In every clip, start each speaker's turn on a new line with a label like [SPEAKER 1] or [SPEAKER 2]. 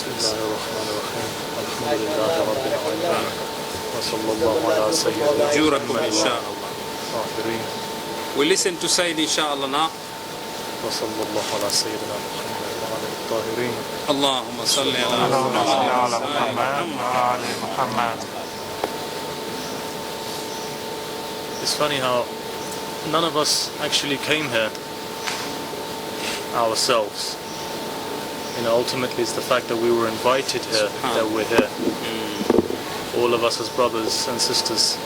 [SPEAKER 1] بسم الله الرحمن الرحيم الحمد لله رب العالمين وصلى الله على سيدنا
[SPEAKER 2] أجوركم
[SPEAKER 1] محمد
[SPEAKER 2] إن شاء الله.
[SPEAKER 1] الطاهرين
[SPEAKER 2] We listen to Sayyid inshallah now.
[SPEAKER 1] وصلى الله على سيدنا محمد وعلى الطاهرين.
[SPEAKER 2] اللهم صل على
[SPEAKER 3] اللهم صل على
[SPEAKER 2] محمد
[SPEAKER 3] محمد وعلى محمد.
[SPEAKER 1] It's funny how none of us actually came here ourselves. You know, ultimately it's the fact that we were invited here that we're here. All of us as brothers and sisters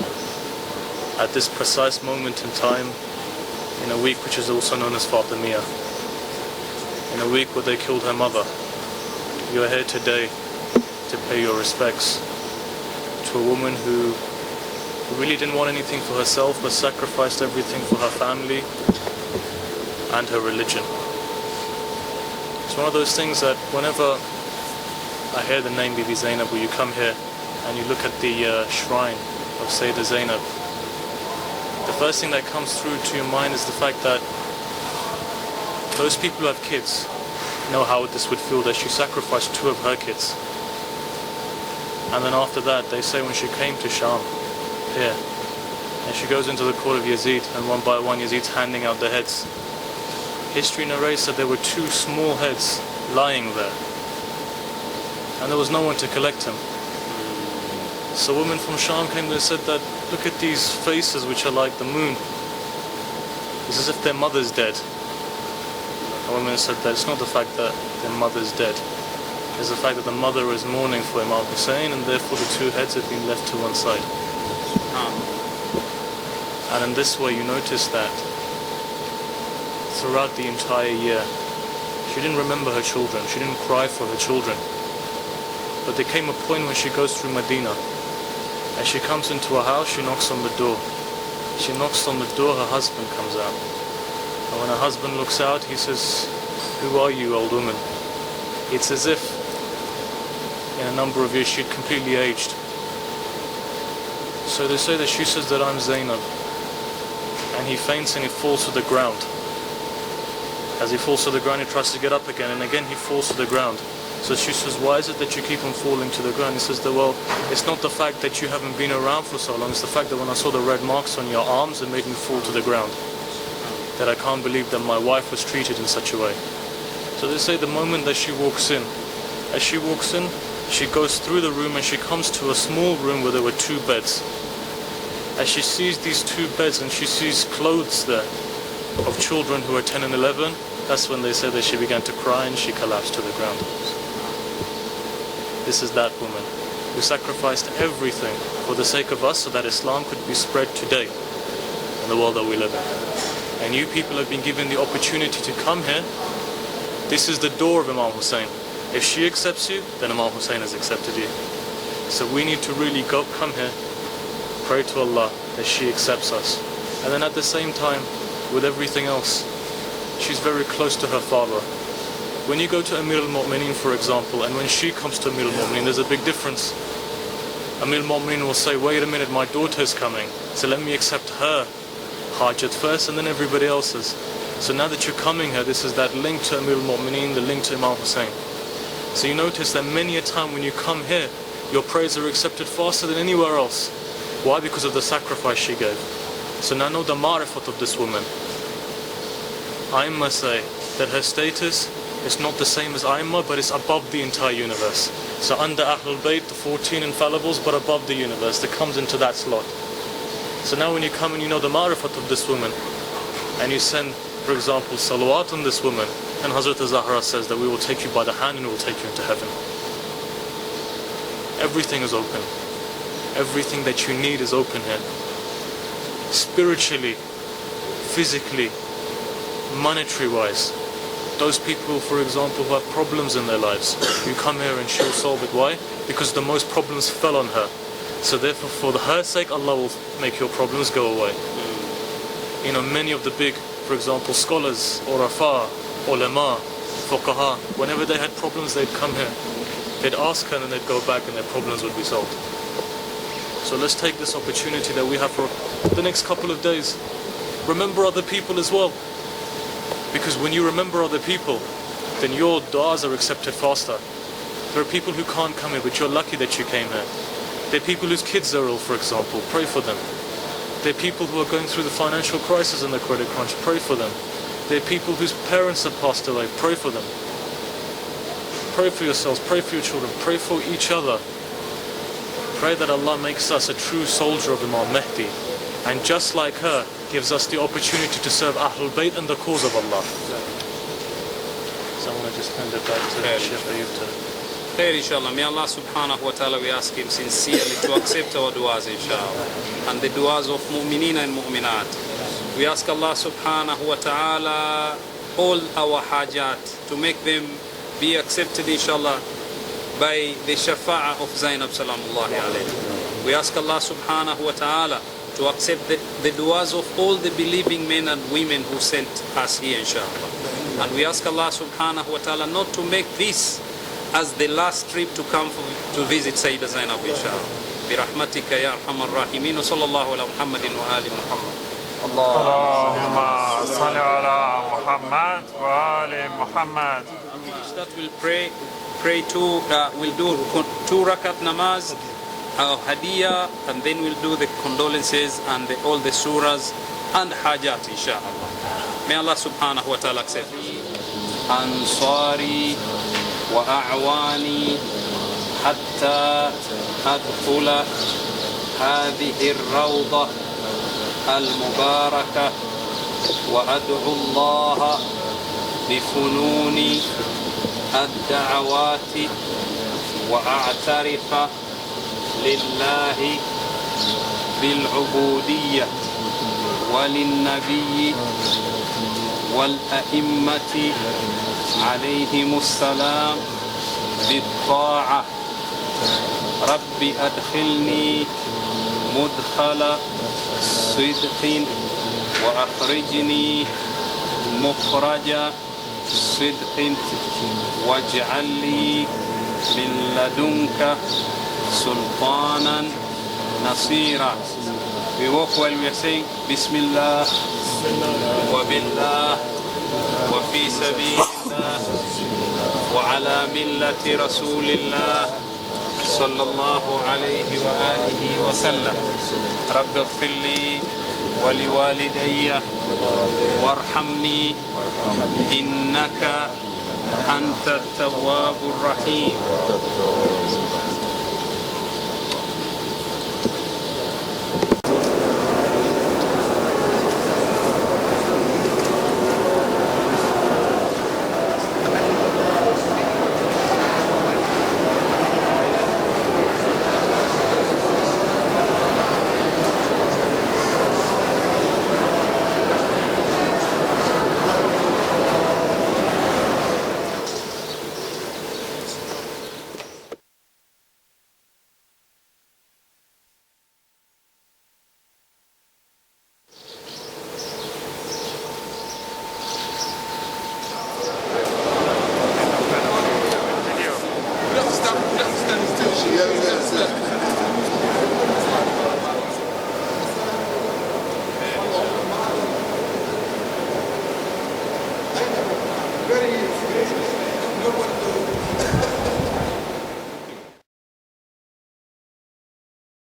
[SPEAKER 1] at this precise moment in time, in a week which is also known as Fatimiyah, in a week where they killed her mother. You're here today to pay your respects to a woman who really didn't want anything for herself but sacrificed everything for her family and her religion. It's one of those things that whenever I hear the name Bibi Zainab, or you come here and you look at the shrine of Sayyedah Zainab, the first thing that comes through to your mind is the fact that those people who have kids know how this would feel, that she sacrificed 2 of her kids. And then after that, they say when she came to Sham, here, and she goes into the court of Yazid, and one by one Yazid's handing out the heads. History narrates that there were 2 small heads lying there, and there was no one to collect them. So a woman from Sham came there and said that, look at these faces which are like the moon. It's as if their mother's dead. A woman said that it's not the fact that their mother's dead, it's the fact that the mother is mourning for Imam Hussein, and therefore the 2 heads have been left to one side. And in this way you notice that throughout the entire year she didn't remember her children, she didn't cry for her children. But there came a point when she goes through Medina, as she comes into a house, she knocks on the door. She knocks on the door, her husband comes out. And when her husband looks out, he says, "Who are you, old woman?" It's as if in a number of years she'd completely aged. So they say that she says that I'm Zainab, and he faints and he falls to the ground. As he falls to the ground, he tries to get up again, and again he falls to the ground. So she says, why is it that you keep on falling to the ground? He says that, well, it's not the fact that you haven't been around for so long, it's the fact that when I saw the red marks on your arms, it made me fall to the ground. That I can't believe that my wife was treated in such a way. So they say the moment that she walks in, as she walks in, she goes through the room and she comes to a small room where there were 2 beds. As she sees these 2 beds and she sees clothes there of children who are 10 and 11, that's when they say that she began to cry and she collapsed to the ground. This is that woman who sacrificed everything for the sake of us so that Islam could be spread today in the world that we live in. And you people have been given the opportunity to come here. This is the door of Imam Hussein. If she accepts you, then Imam Hussein has accepted you. So we need to really come here, pray to Allah that she accepts us. And then at the same time, with everything else, she's very close to her father. When you go to Amir al-Mu'mineen, for example, and when she comes to Amir al-Mu'mineen, there's a big difference. Amir al-Mu'mineen will say, wait a minute, my daughter's coming, so let me accept her hajat first and then everybody else's. So now that you're coming here, this is that link to Amir al-Mu'mineen, the link to Imam Hussein. So you notice that many a time when you come here, your prayers are accepted faster than anywhere else. Why? Because of the sacrifice she gave. So now know the ma'rifat of this woman. I must say that her status is not the same as Aimma, but it's above the entire universe. So under Ahlul Bayt, the 14 infallibles, but above the universe, that comes into that slot. So now when you come and you know the ma'rifat of this woman, and you send, for example, salawat on this woman, and Hazrat Zahra says that we will take you by the hand and we will take you into heaven. Everything is open. Everything that you need is open here. Spiritually, physically, monetary-wise. Those people, for example, who have problems in their lives, you come here and she'll solve it. Why? Because the most problems fell on her. So therefore, for her sake, Allah will make your problems go away. You know, many of the big, for example, scholars, urafa, ulama, fuqaha, whenever they had problems, they'd come here. They'd ask her and then they'd go back and their problems would be solved. So let's take this opportunity that we have for the next couple of days. Remember other people as well. Because when you remember other people, then your du'as are accepted faster. There are people who can't come here, but you're lucky that you came here. There are people whose kids are ill, for example. Pray for them. There are people who are going through the financial crisis and the credit crunch. Pray for them. There are people whose parents have passed away. Pray for them. Pray for yourselves. Pray for your children. Pray for each other. Pray that Allah makes us a true soldier of Imam Mahdi, and just like her, gives us the opportunity to serve Ahlul Bayt and the cause of Allah. So I want to just hand it back to Sheikh Ayub to...
[SPEAKER 2] Khair, inshallah. May Allah subhanahu wa ta'ala, we ask him sincerely to accept our du'as, inshallah, and the du'as of mu'mineen and mu'minat. We ask Allah subhanahu wa ta'ala all our hajat to make them be accepted, inshallah, by the shafa'ah of Zainab salamullahi alayhi. We ask Allah subhanahu wa ta'ala to accept the du'as of all the believing men and women who sent us here, inshallah. And we ask Allah subhanahu wa ta'ala not to make this as the last trip to come to visit Sayyedah Zainab, inshallah. Birahmatika ya arhamar rahimin, wa sallallahu ala Muhammadin wa ali Muhammad.
[SPEAKER 3] Allahumma salli ala Muhammad wa ali Muhammad.
[SPEAKER 2] That will pray two, we'll do 2 rakat namaz, hadiyah, and then we'll do the condolences and all the surahs and hajat, inshallah. May Allah subhanahu wa ta'ala accept. Ansari wa a'wani hatta adkhula hadhihi ar-rawdah al-mubarakah wa ad'u Allah bifununi الدعوات وأعترف لله بالعبودية وللنبي والأئمة عليهم السلام بالطاعة. رب أدخلني مدخل صدق وأخرجني مخرج صدق واجعل لي من لدنك سلطانا نصيرا. We walk while we are saying Bismillah wa billah wa fi sabilillah wa ala millati rasulillah sallallahu alayhi wa alihi wa sallam. Rabbi ighfir li wa liwalidayya warhamni innaka أنت التواب الرحيم.